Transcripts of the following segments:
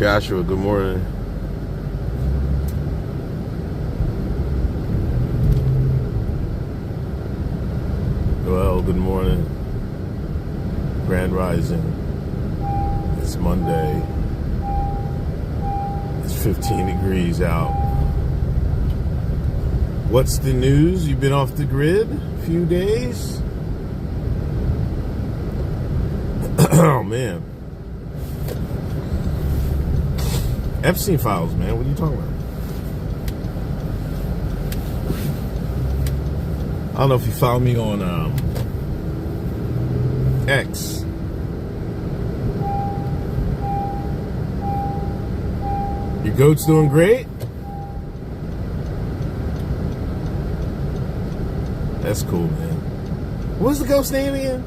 Joshua, good morning. Well, good morning. Grand Rising. It's Monday. It's 15 degrees out. What's the news? You've been off the grid a few days? Oh, man. Epstein files, man. What are you talking about? I don't know if you follow me on X. Your goat's doing great? That's cool, man. What's the goat's name again?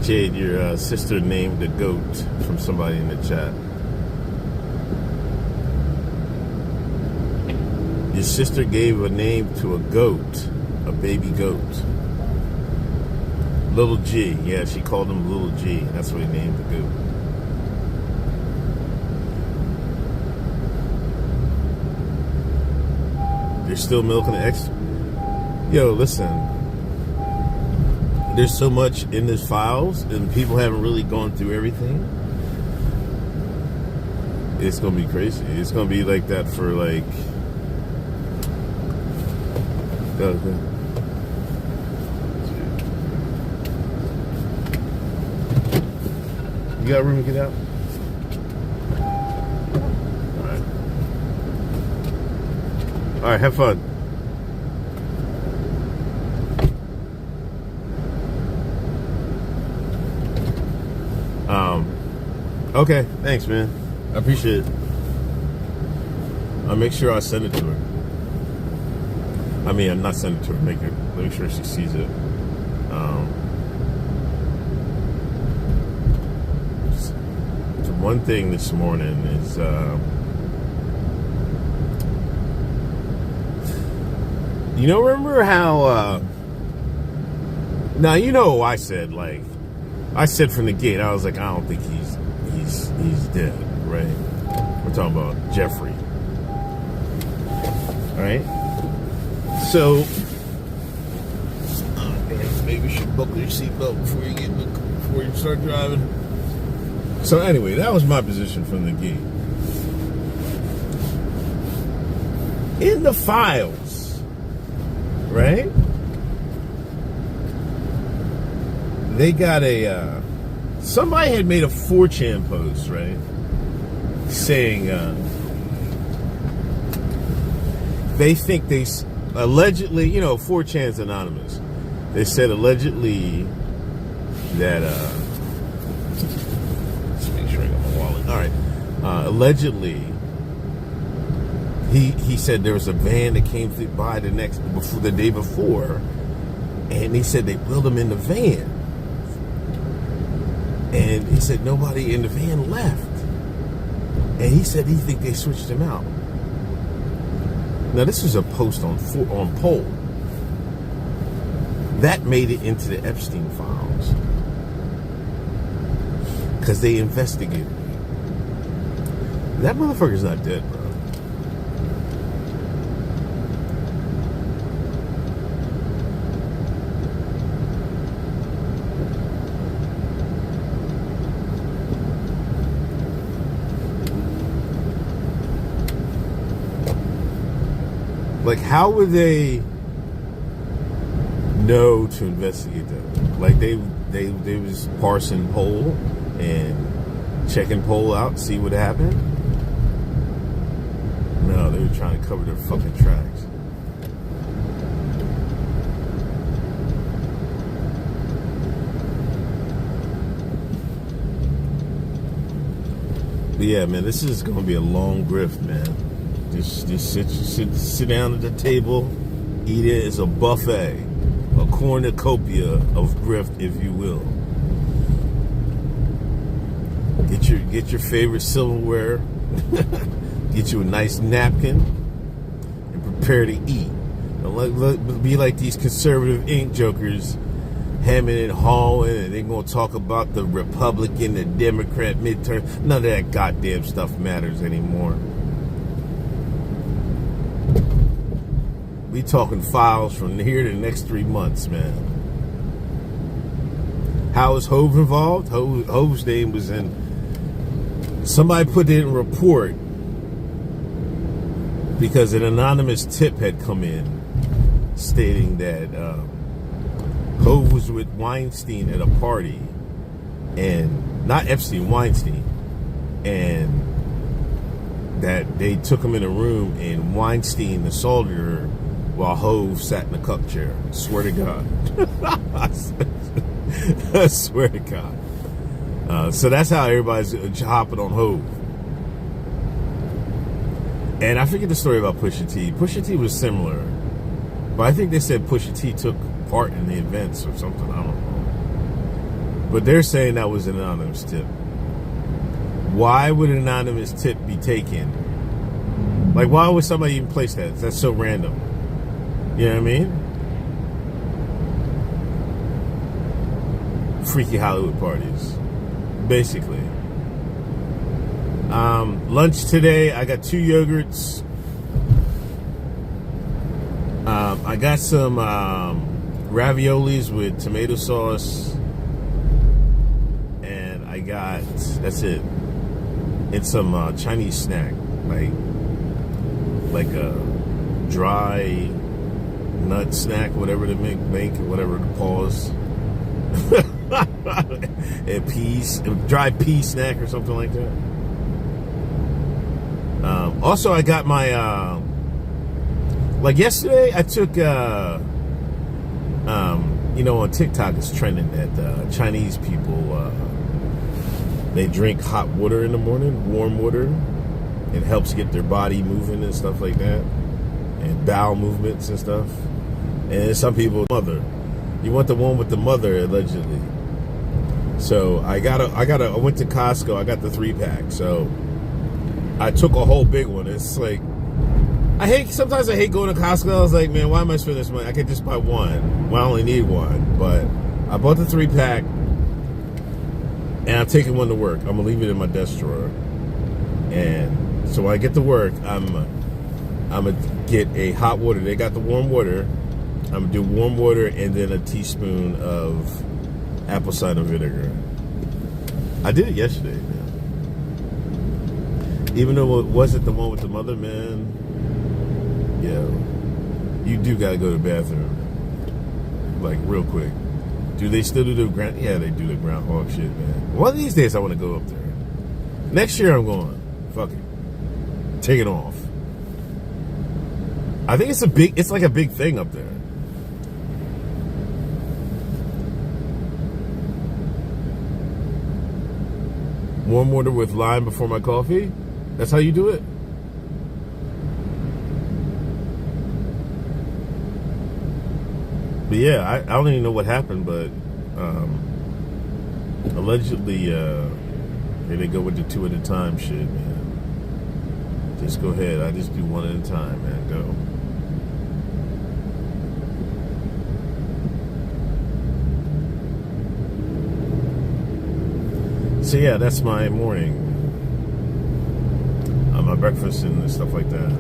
Jade, your sister named a goat from somebody in the chat. Your sister gave a name to a goat, a baby goat. Little G. Yeah, she called him Little G. That's what he named the goat. They're still milking the eggs. Yo, listen. There's so much in this files, and people haven't really gone through everything. It's gonna be crazy. It's gonna be like that for like. Okay. You got room to get out? All right, have fun. Okay, thanks, man. I appreciate it. I'll make sure I send it to her. I mean, I'm not sending it to her. Make sure she sees it. So one thing this morning is you know, remember how now you know I said, like, I said from the gate, I was like, I don't think he's dead, right? We're talking about Jeffrey. Alright? So maybe you should buckle your seatbelt before you start driving. So anyway, that was my position from the gate. In the files, right? They got a somebody had made a 4chan post, right? Saying they think they allegedly, you know, 4chan's anonymous. They said allegedly that let's make sure I got my wallet. All right. Allegedly he said there was a van that came by the day before, and he said they wheeled him in the van. And he said nobody in the van left. And he said he think they switched him out. Now this was a post on Poll. That made it into the Epstein files. Because they investigated it. That motherfucker's not dead, bro. Like, how would they know to investigate that? Like, they was parsing Poll and checking Poll out, see what happened? No, they were trying to cover their fucking tracks. But yeah, man, this is going to be a long grift, man. Just sit down at the table, eat it as a buffet, a cornucopia of grift, if you will. Get your favorite silverware, get you a nice napkin, and prepare to eat. Be like these conservative ink jokers, hemming and hawing, and they're going to talk about the Republican, the Democrat midterm. None of that goddamn stuff matters anymore. We talking files from here to the next 3 months, man. How is Hove involved? Hove's name was in. Somebody put it in a report because an anonymous tip had come in stating that Hove was with Weinstein at a party, and not Epstein, Weinstein, and that they took him in a room and Weinstein assaulted her while Hove sat in a cup chair. I swear to God. I swear to God. So that's how everybody's hopping on Hove. And I forget the story about Pusha T. Pusha T was similar, but I think they said Pusha T took part in the events or something. I don't know. But they're saying that was an anonymous tip. Why would an anonymous tip be taken? Like, why would somebody even place that? That's so random. You know what I mean? Freaky Hollywood parties, basically. Lunch today, I got 2 yogurts. I got some raviolis with tomato sauce, and I got, that's it. It's some Chinese snack, like a dry nut snack, whatever to make whatever to pause. A dry pea snack or something like that. Also, I got my like yesterday. I took on TikTok it's trending that Chinese people they drink hot water in the morning, warm water. It helps get their body moving and stuff like that, and bowel movements and stuff. And some people, mother. You want the one with the mother, allegedly. So I went to Costco. I got the 3-pack. So I took a whole big one. It's like, sometimes I hate going to Costco. I was like, man, why am I spending this money? I could just buy one. Well, I only need one. But I bought the 3-pack, and I'm taking one to work. I'm going to leave it in my desk drawer. And so when I get to work, I'm going to get a hot water. They got the warm water. I'm going to do warm water and then a teaspoon of apple cider vinegar. I did it yesterday, man. Even though it wasn't the one with the mother, man, you do got to go to the bathroom. Like, real quick. Do they still do the ground? Yeah, they do the groundhog shit, man. One of these days I want to go up there. Next year I'm going. Fuck it. Take it off. I think it's like a big thing up there. Warm water with lime before my coffee? That's how you do it? But yeah, I don't even know what happened, but allegedly, here they go with the 2 at a time shit, man. Just go ahead. I just do 1 at a time, man. Go. So yeah, that's my morning. My breakfast and stuff like that.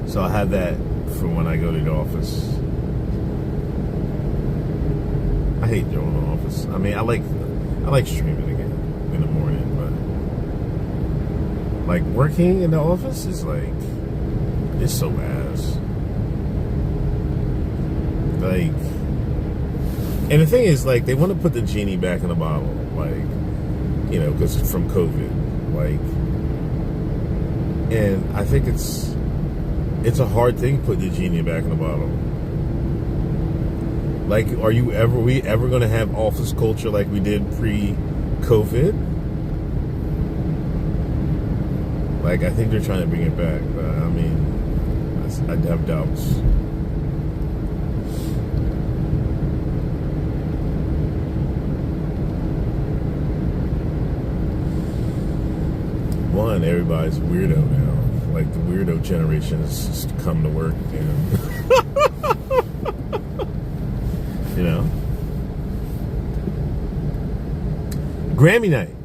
So I have that for when I go to the office. I hate going to the office. I mean, I like streaming again in the morning, but like working in the office is like, it's so ass. Like, and the thing is, like, they want to put the genie back in the bottle, like, because from COVID, like. And I think it's a hard thing to put the genie back in the bottle. Like, are we ever going to have office culture like we did pre-COVID? Like, I think they're trying to bring it back, but I mean, I have doubts. One, everybody's weirdo now. Like, the weirdo generation has just come to work, and Grammy night.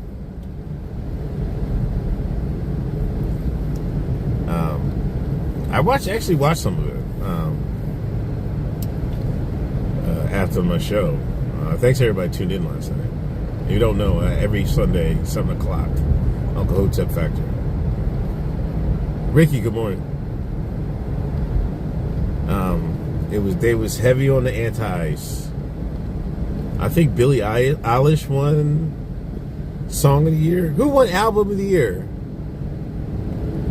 I actually watched some of it after my show. Thanks everybody tuned in last night. If you don't know, every Sunday, 7 o'clock, Uncle Hotep Factor. Ricky, good morning. They was heavy on the anti-ice. I think Billie Eilish won Song of the Year. Who won Album of the Year?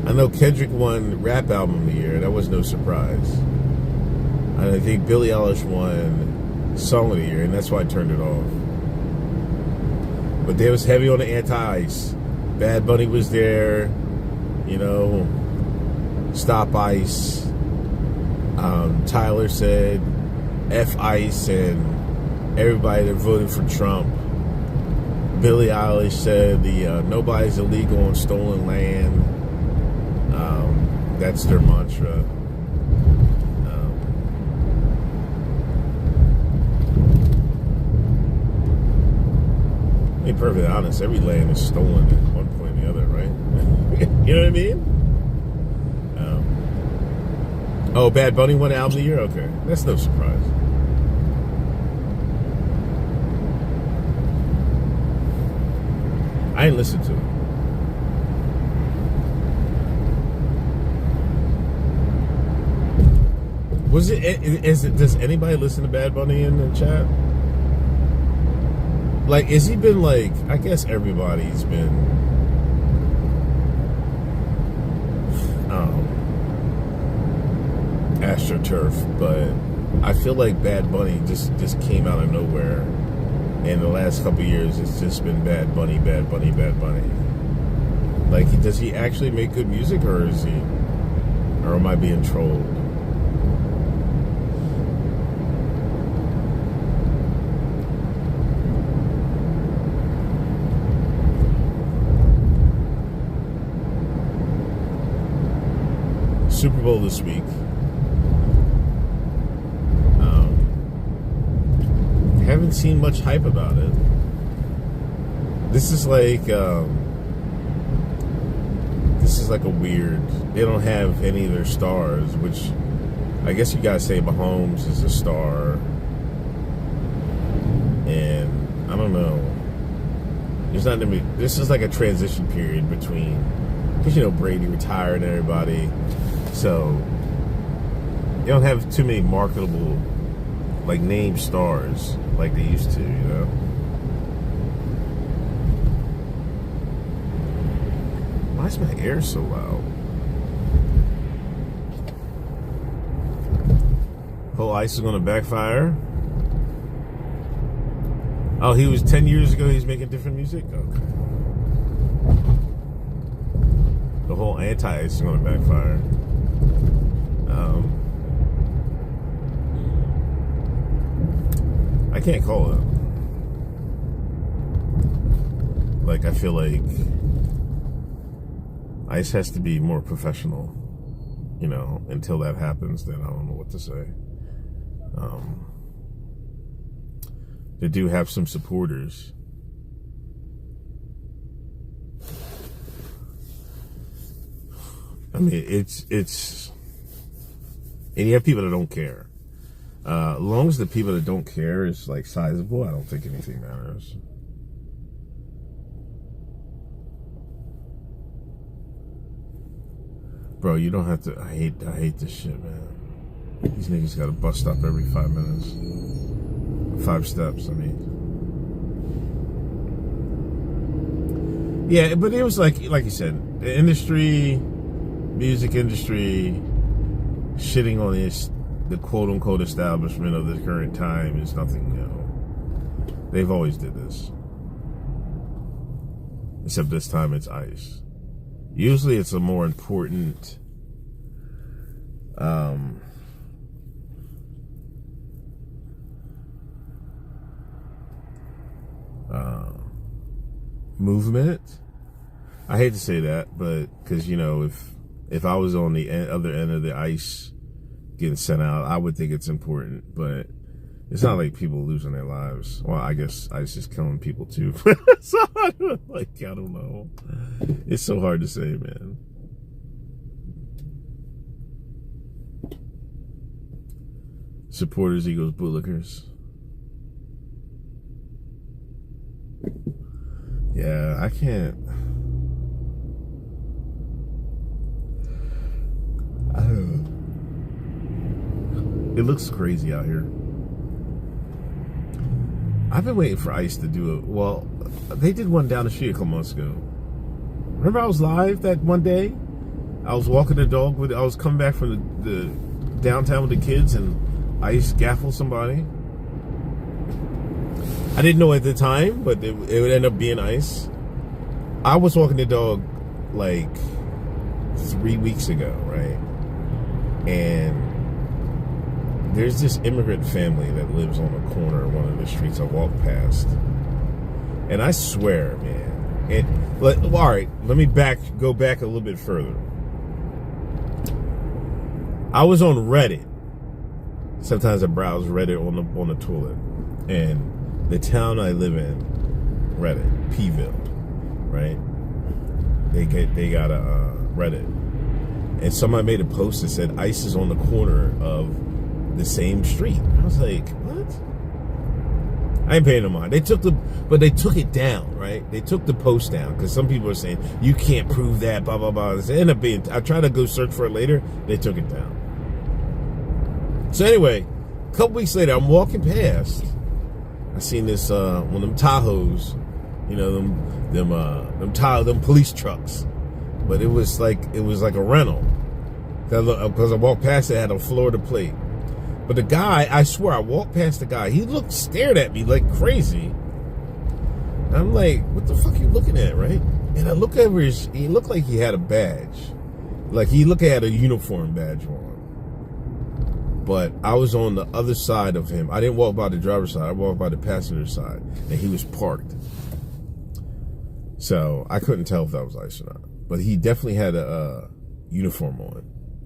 I know Kendrick won Rap Album of the Year. That was no surprise. And I think Billie Eilish won Song of the Year, and that's why I turned it off. But they was heavy on the anti-ice. Bad Bunny was there, you know, Stop Ice. Tyler said F Ice, and everybody that voted for Trump. Billie Eilish said nobody's illegal on stolen land. That's their mantra. To be perfectly honest, every land is stolen at one point or the other, right? You know what I mean? Oh, Bad Bunny won Album of the Year? Okay. That's no surprise. I didn't listen to it. Does anybody listen to Bad Bunny in the chat? Like, has he been like, I guess everybody's been AstroTurf, but I feel like Bad Bunny just came out of nowhere. In the last couple of years, it's just been Bad Bunny, Bad Bunny, Bad Bunny. Like, does he actually make good music, or am I being trolled? Super Bowl this week. Haven't seen much hype about it. This is like a weird. They don't have any of their stars, which I guess you gotta say Mahomes is a star, and I don't know. There's not gonna be. This is like a transition period between, because Brady retired and everybody, so you don't have too many marketable, like, name stars like they used to, Why is my air so loud? Whole ice is gonna backfire. Oh, he was 10 years ago. He's making different music. Okay. The whole anti-ice is gonna backfire. I can't call it. Like, I feel like ICE has to be more professional, until that happens, then I don't know what to say. They do have some supporters. I mean, it's, and you have people that don't care. As long as the people that don't care is, like, sizable, I don't think anything matters. Bro, you don't have to. I hate this shit, man. These niggas gotta bus stop every 5 minutes. 5 steps, I mean. Yeah, but it was like you said, the industry, music industry, shitting on the quote-unquote establishment of the current time is nothing new. They've always did this. Except this time it's ICE. Usually it's a more important movement. I hate to say that, but because, if I was on the other end of the ICE getting sent out, I would think it's important. But It's not like people losing their lives. Well, I guess ICE is killing people too. So, like, I don't know. It's so hard to say, man. Supporters equals bootlickers. Yeah, I can't. I don't know. It looks crazy out here. I've been waiting for ICE to do it. Well, they did one down the street a couple months ago. Remember I was live that one day? I was walking the dog I was coming back from the downtown with the kids and ICE gaffled somebody. I didn't know at the time, but it would end up being ICE. I was walking the dog like 3 weeks ago, right? And there's this immigrant family that lives on the corner of one of the streets I walked past. And I swear, man, all right, let me go back a little bit further. I was on Reddit. Sometimes I browse Reddit on the toilet. And the town I live in, Reddit, Pville, right? They got a Reddit. And somebody made a post that said ICE is on the corner of the same street. I was like, what? I ain't paying no mind. They took it down, right? They took the post down because some people are saying you can't prove that, blah blah blah. It ended up being. I tried to go search for it later. They took it down. So anyway, a couple weeks later, I'm walking past. I seen this one of them Tahoes, you know, them police trucks, but it was like a rental. Because I walked past it, had a Florida plate. But the guy, I swear, I walked past the guy. He stared at me like crazy. And I'm like, what the fuck are you looking at, right? And I look over he looked like he had a badge. Like he looked at a uniform badge on. But I was on the other side of him. I didn't walk by the driver's side. I walked by the passenger side. And he was parked. So I couldn't tell if that was ICE or not. But he definitely had a uniform on.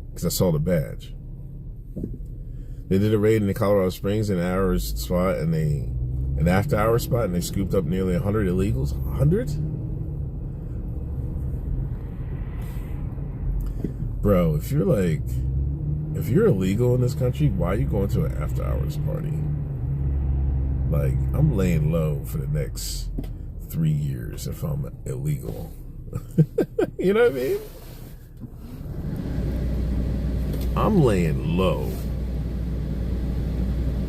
Because I saw the badge. They did a raid in the Colorado Springs, an after-hours spot, and they scooped up nearly 100 illegals. 100? Bro, if you're illegal in this country, why are you going to an after-hours party? Like, I'm laying low for the next 3 years if I'm illegal. You know what I mean? I'm laying low.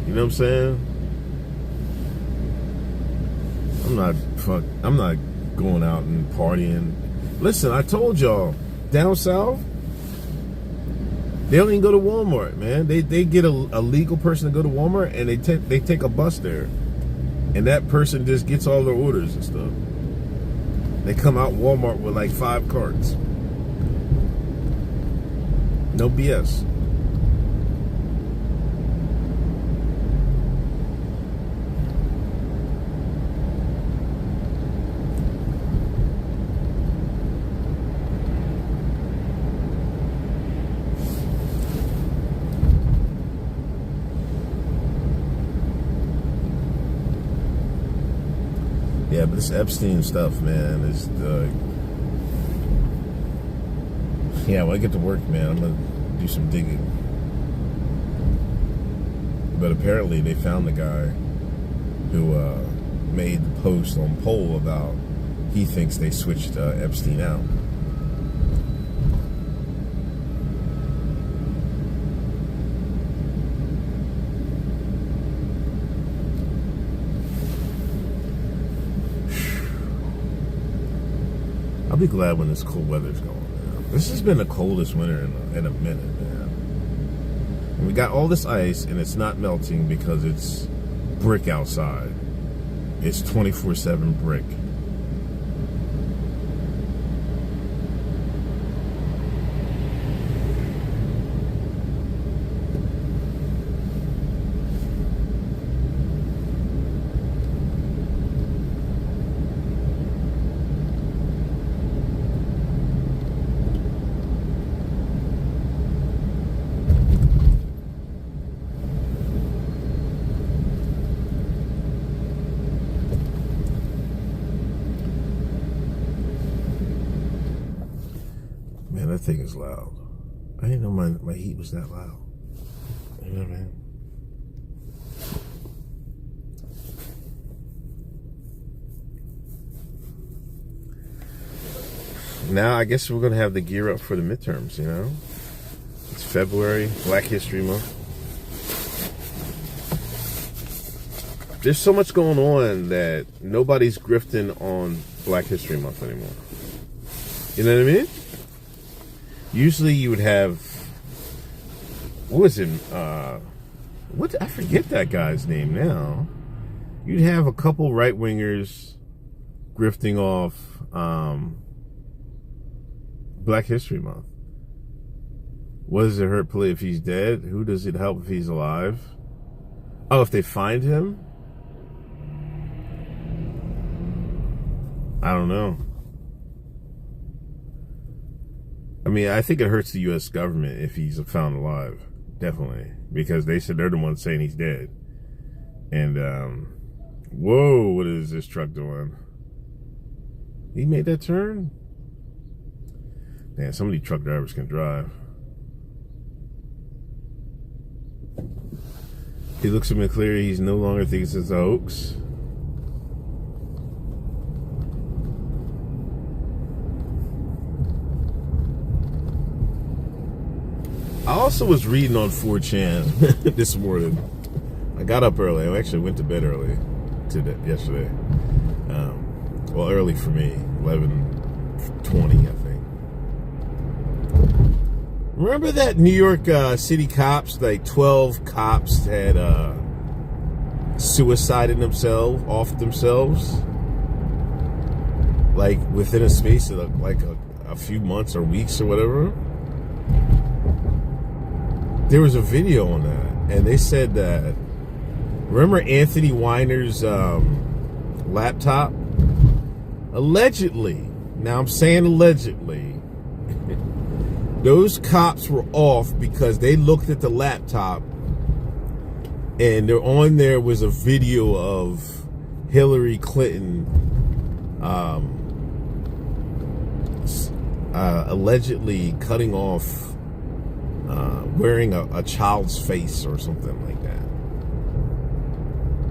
You know what I'm saying? I'm not going out and partying. Listen, I told y'all, down south, they don't even go to Walmart, man. They get a legal person to go to Walmart and they take a bus there. And that person just gets all their orders and stuff. They come out Walmart with like 5 carts. No BS. Yeah, but this Epstein stuff, man, is yeah, when I get to work, man, I'm gonna do some digging. But apparently they found the guy who made the post on Poll about he thinks they switched Epstein out. I'll be glad when this cool weather's going, man. This has been the coldest winter in a minute, man. And we got all this ice, and it's not melting because it's brick outside. It's 24/7 brick. that thing is loud. I didn't know my heat was that loud. You know what I mean? Now I guess we're going to have the gear up for the midterms, you know? It's February, Black History Month. There's so much going on that nobody's grifting on Black History Month anymore. You know what I mean? Usually you would have, what was it? I forget that guy's name now. You'd have a couple right-wingers grifting off Black History Month. What does it hurt play if he's dead? Who does it help if he's alive? Oh, if they find him? I don't know. I mean, I think it hurts the U.S. government if he's found alive. Definitely. Because they said they're the ones saying he's dead. And, whoa, what is this truck doing? He made that turn? Man, some of these truck drivers can drive. He looks at me clear. He's no longer thinks it's a hoax. I also was reading on 4chan this morning. I got up early. I actually went to bed early yesterday. Well, early for me, 11:20, I think. Remember that New York City cops, like 12 cops had suicided themselves, off themselves? Like within a space of like a few months or weeks or whatever? There was a video on that, and they said that, remember Anthony Weiner's laptop? Allegedly, now I'm saying allegedly, those cops were off because they looked at the laptop and on there was a video of Hillary Clinton allegedly cutting off, wearing a child's face or something like that.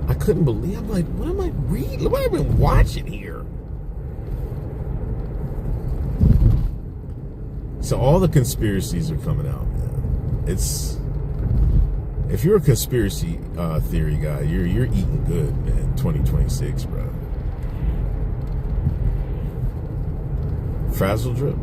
I couldn't believe. I'm like, what am I reading? What have I been watching here? So all the conspiracies are coming out, man. If you're a conspiracy theory guy, you're eating good, man. 2026, bro. Frazzle drip.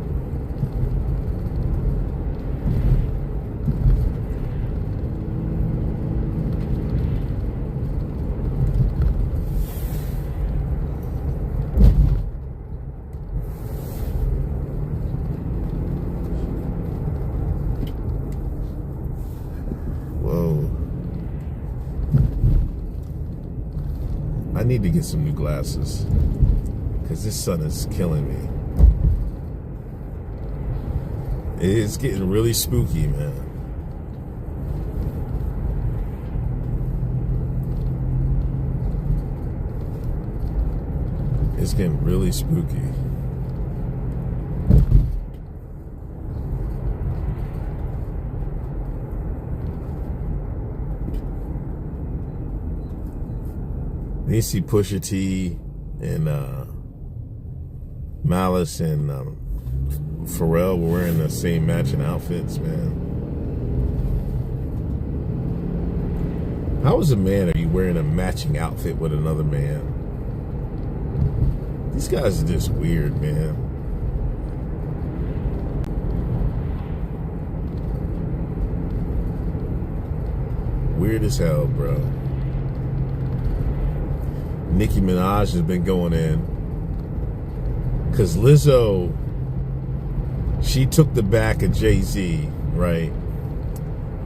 I need to get some new glasses because this sun is killing me. It's getting really spooky, man. It's getting really spooky. You see Pusha T and Malice and Pharrell were wearing the same matching outfits, man. How as a man are you wearing a matching outfit with another man? These guys are just weird, man. Weird as hell, bro. Nicki Minaj has been going in because Lizzo, she took the back of Jay-Z, right?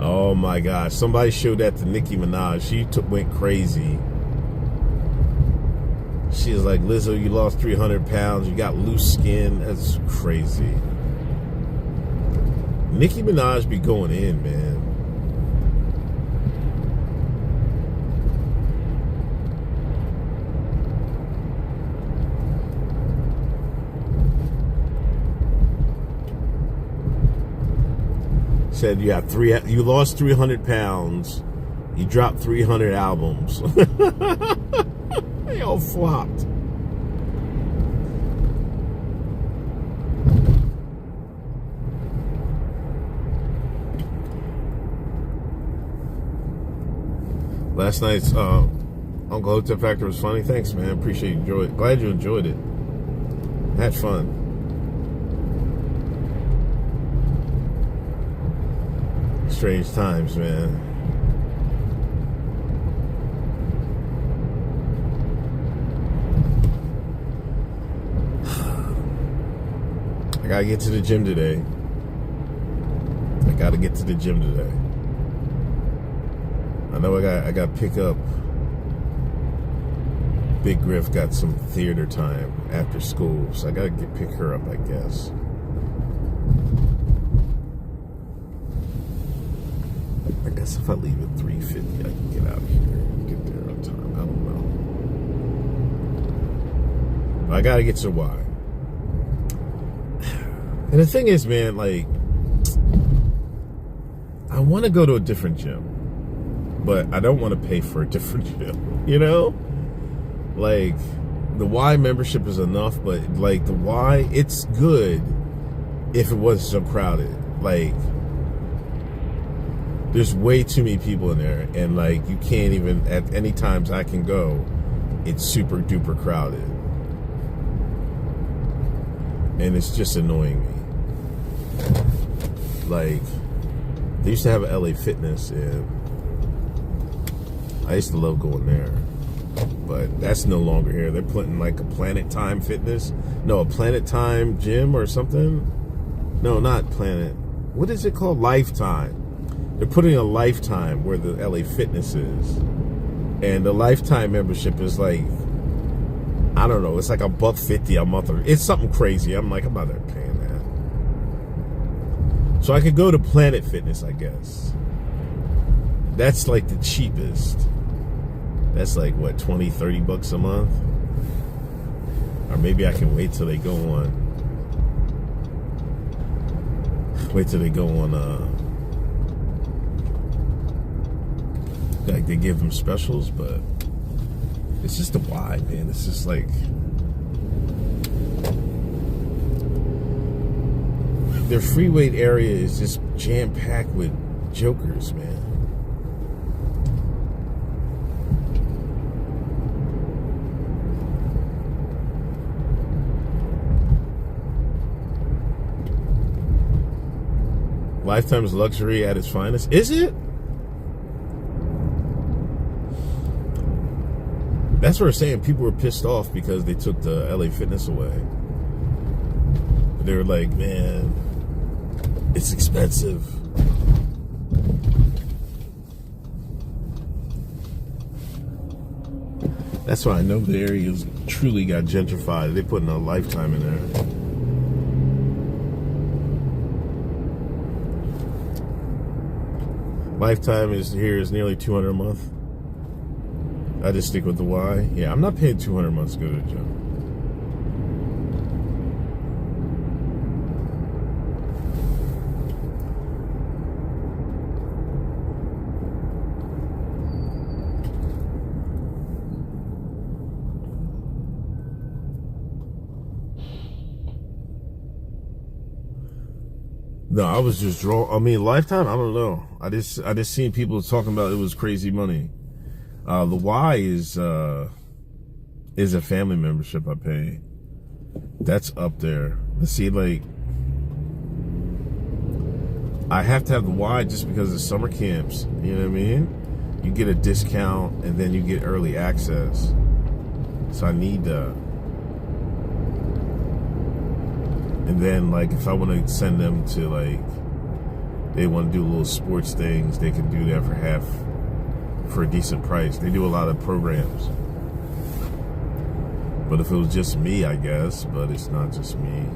Oh my gosh, somebody showed that to Nicki Minaj. She went crazy. She was like, Lizzo, you lost 300 pounds, you got loose skin. That's crazy. Nicki Minaj be going in, man. Said you lost 300 pounds. You dropped 300 albums. They all flopped. Last night's Uncle Hotep Factor was funny. Thanks, man. Appreciate you enjoyed it. Glad you enjoyed it. Had fun. Strange times, man. I gotta get to the gym today. I know I got to pick up. Big Griff got some theater time after school, so I gotta pick her up, I guess. I guess if I leave at 3:50, I can get out of here and get there on time. I don't know. But I gotta get to Y. And the thing is, man, like, I want to go to a different gym, but I don't want to pay for a different gym, you know? Like, the Y membership is enough, but, like, the Y, it's good if it wasn't so crowded. Like, there's way too many people in there, and, like, you can't even, at any times I can go, it's super duper crowded. And it's just annoying me. Like, they used to have a LA Fitness, and I used to love going there. But that's no longer here. They're putting like a Planet Time Fitness. No, a Planet Time Gym or something. No, not Planet. What is it called? Lifetime. They're putting a Lifetime where the LA Fitness is. And the Lifetime membership is like, I don't know, it's like $150 a month. It's something crazy. I'm like, I'm not paying that. So I could go to Planet Fitness, I guess. That's like the cheapest. That's like, what, $20-$30 a month? Or maybe I can wait till they go on. Like, they give them specials, but it's just a why, man. It's just like, their free weight area is just jam-packed with jokers, man. Lifetime's luxury at its finest. Is it? That's what we're saying. People were pissed off because they took the LA Fitness away. They were like, man, it's expensive. That's why I know the area's truly got gentrified. They're putting a Lifetime in there. Lifetime is nearly $200 a month. I just stick with the Y. Yeah, I'm not paying $200 a month to go to the gym. No, I was just I mean, Lifetime, I don't know. I just seen people talking about it was crazy money. The Y is a family membership I pay. That's up there. Let's see, like, I have to have the Y just because of summer camps. You know what I mean? You get a discount and then you get early access. So I need that. And then, like, if I want to send them to, like, they want to do little sports things, they can do that for a decent price. They do a lot of programs. But if it was just me, I guess, but it's not just me.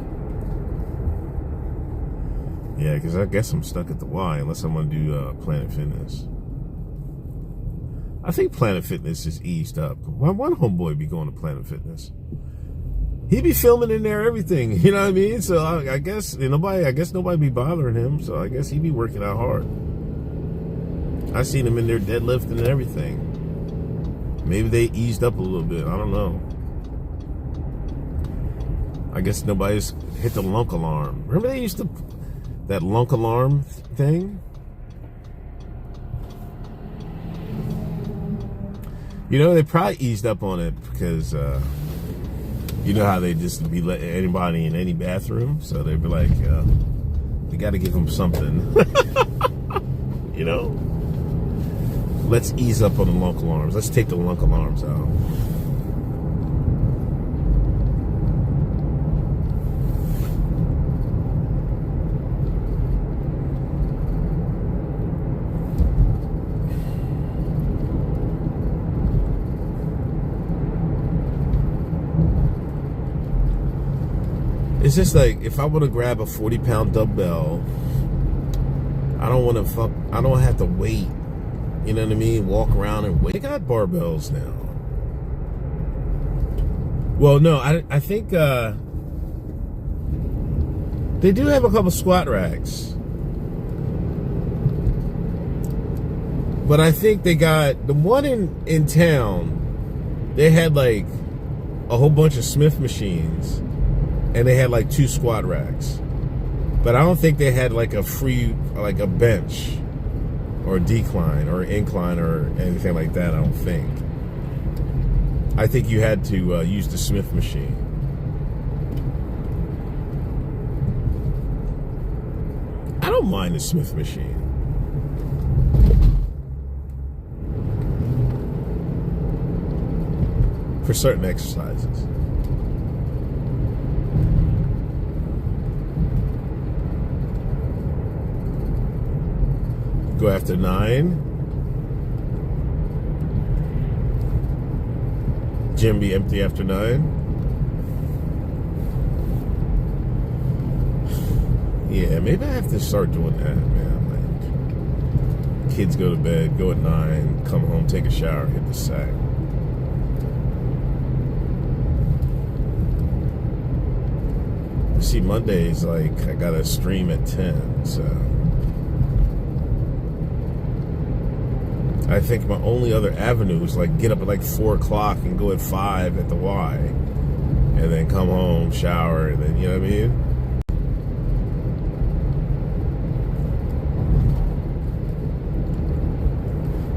Yeah, because I guess I'm stuck at the Y unless I want to do Planet Fitness. I think Planet Fitness is eased up. Why one homeboy be going to Planet Fitness? He be filming in there everything, you know what I mean? So I guess nobody be bothering him. So I guess he be working out hard. I seen him in there deadlifting and everything. Maybe they eased up a little bit. I don't know. I guess nobody's hit the lunk alarm. Remember they used to that lunk alarm thing? You know, they probably eased up on it because you know how they just be letting anybody in any bathroom, so they'd be like, we got to give them something. You know, let's ease up on the lunk alarms. Let's take the lunk alarms out. It's just like, if I want to grab a 40-pound dumbbell, I don't have to wait. You know what I mean? Walk around and wait. They got barbells now. Well, no, I think they do have a couple squat racks. But I think they got, the one in town, they had like a whole bunch of Smith machines. And they had like 2 squat racks. But I don't think they had like a bench or a decline or incline or anything like that, I don't think. I think you had to use the Smith machine. I don't mind the Smith machine. For certain exercises. Go after 9. Gym be empty after 9. Yeah, maybe I have to start doing that, man. Like, kids go to bed, go at 9, come home, take a shower, hit the sack. You see, Mondays, like, I got a stream at 10, so I think my only other avenue is like get up at like 4 o'clock and go at 5 at the Y, and then come home, shower, and then, you know what I mean?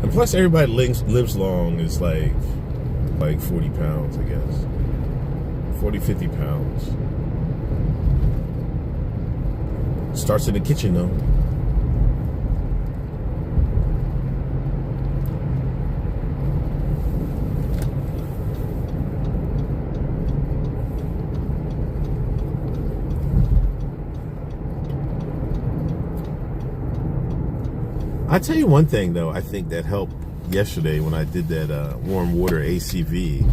And plus, everybody lives long is like 40 pounds, I guess. 40, 50 pounds. Starts in the kitchen, though. I'll tell you one thing, though, I think that helped yesterday when I did that warm water ACV.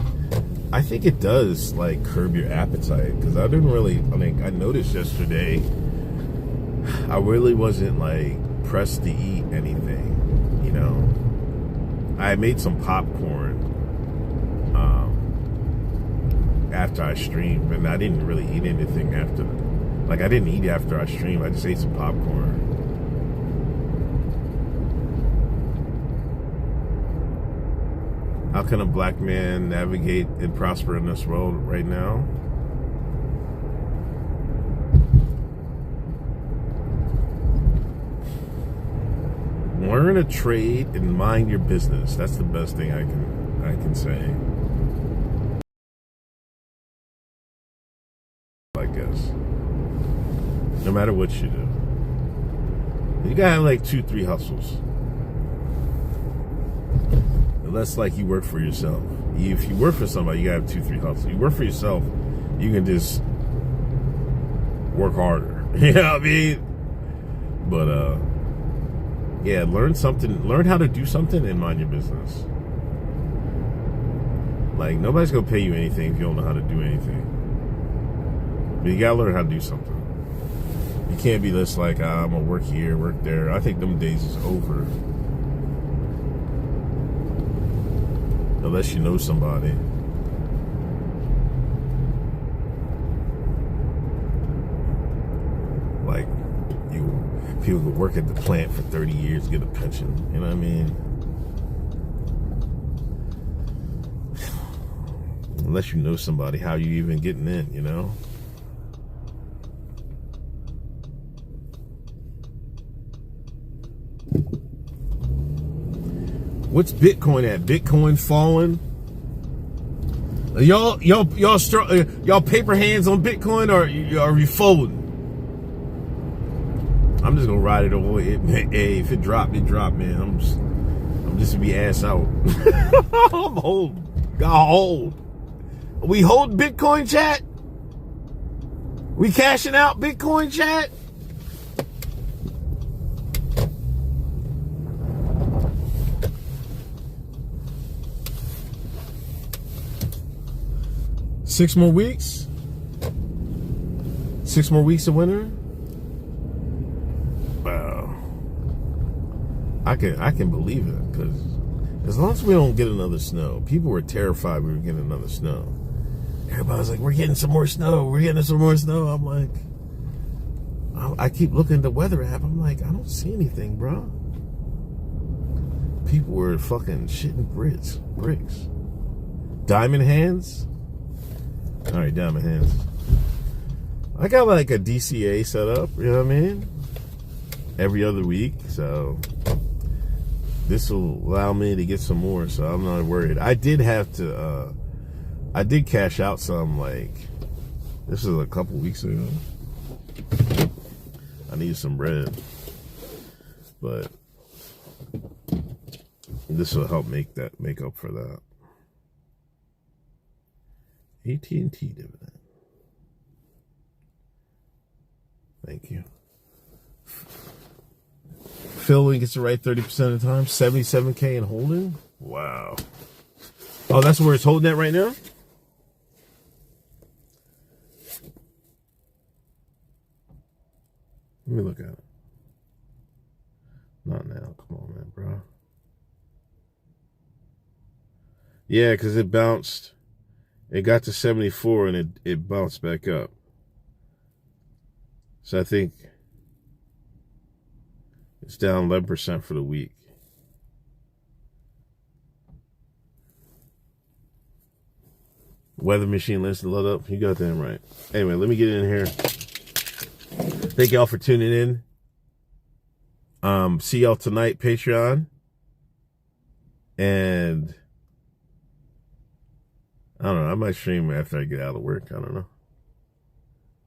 I think it does, like, curb your appetite. Because I noticed yesterday I really wasn't, like, pressed to eat anything, you know. I made some popcorn after I streamed, and I didn't really eat anything after. Like, I didn't eat after I streamed. I just ate some popcorn. How can a black man navigate and prosper in this world right now? Learn a trade and mind your business. That's the best thing I can say. I guess. No matter what you do. You gotta have like 2-3 hustles. Unless, like, you work for yourself. If you work for somebody, you gotta have 2-3 hustles. You work for yourself, you can just work harder. You know what I mean? But yeah, learn how to do something and mind your business. Like, nobody's gonna pay you anything if you don't know how to do anything. But you gotta learn how to do something. You can't be just like, I'm gonna work here, work there. I think them days is over. Unless you know somebody. People could work at the plant for 30 years, get a pension. You know what I mean? Unless you know somebody, how you even getting in, you know? What's Bitcoin at? Bitcoin falling? Y'all paper hands on Bitcoin, or are you folding? I'm just gonna ride it away. Hey, if it drop, it drop, man. I'm just gonna be ass out. I'm holding. Got hold. We hold Bitcoin, chat. We cashing out Bitcoin, chat. Six more weeks of winter. Wow. I can believe it, because as long as we don't get another snow, people were terrified we were getting another snow. Everybody's like, we're getting some more snow. We're getting some more snow. I'm like, I keep looking at the weather app. I'm like, I don't see anything, bro. People were fucking shitting bricks. Diamond hands. All right, diamond hands. I got like a DCA set up, you know what I mean? Every other week, so this will allow me to get some more, so I'm not worried. I did cash out some, like, this is a couple weeks ago. I need some bread, but this will help make up for that. AT&T dividend. Thank you. Phil gets the right 30% of the time. 77K in holding. Wow. Oh, that's where it's holding at right now? Let me look at it. Not now. Come on, man, bro. Yeah, because it bounced. It got to 74 and it bounced back up. So I think it's down 11% for the week. Weather machine lets it load up. You got that right. Anyway, let me get in here. Thank y'all for tuning in. See y'all tonight, Patreon. And I don't know. I might stream after I get out of work. I don't know.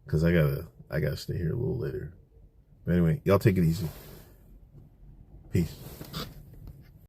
Because I gotta stay here a little later. But anyway, y'all take it easy. Peace.